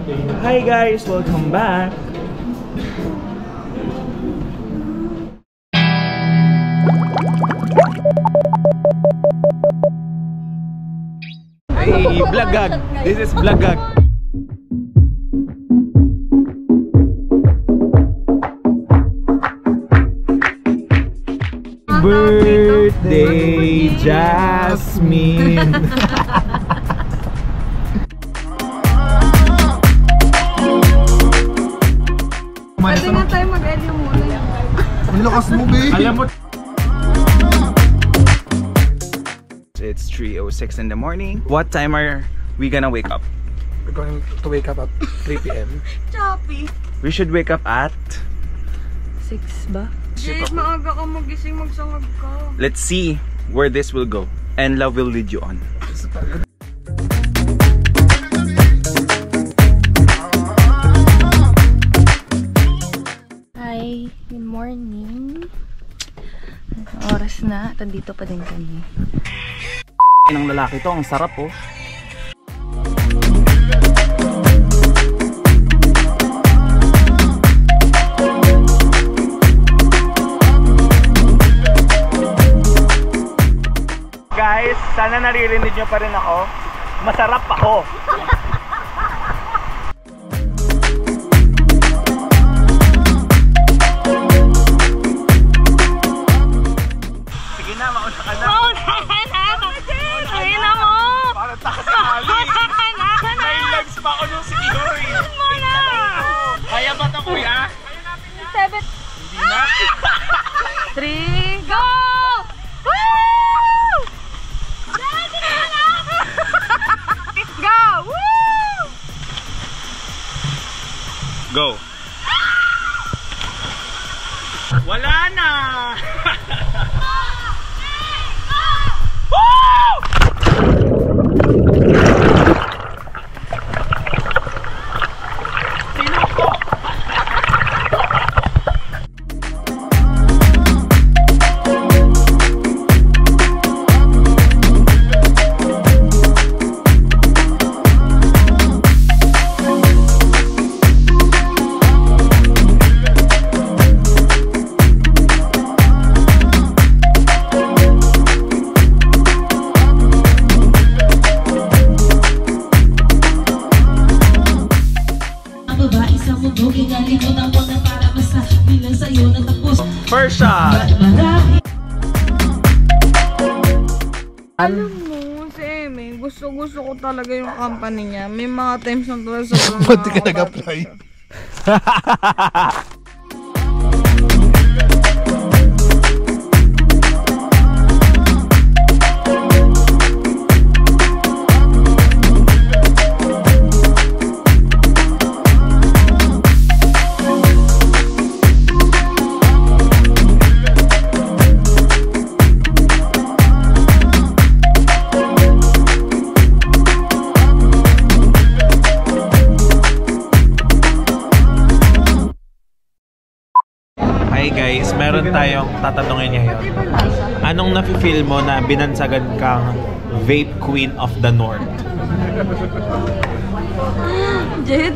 Hi guys, welcome back. Hey, Blagag. This is Blagag. Birthday, Jasmine. Pwede nga tayo mag-elio muna. Ang lakas mo, babe. Alam mo, it's 3:06 in the morning. What time are we gonna wake up? We're going to wake up at 3 p.m. Choppy. We should wake up at 6 ba? Jade, maaga ka magising, magsangag ka. Let's see where this will go. And love will lead you on. Hi, good morning. Oras na, tandito pa din kami. Ng lalaki to, ang sarap oh. Guys, sana naririnig nyo pa rin ako. Masarap ako. Sige na, mauna ka na. Ayun na mo! Parang takasali. 9 lives pa ako nung sige Dory. Kaya ba ito kuya? 7, Hindi na. 3, go! Go! Wala na! First shot! Alam mo, si Eme, gusto ko talaga yung company niya. May mga times na talaga sa Ba't di ka nag-apply? Hi guys, meron tayong tatanungin ngayon. Anong nafe-feel mo na binansagan kang vape queen of the north? Jade?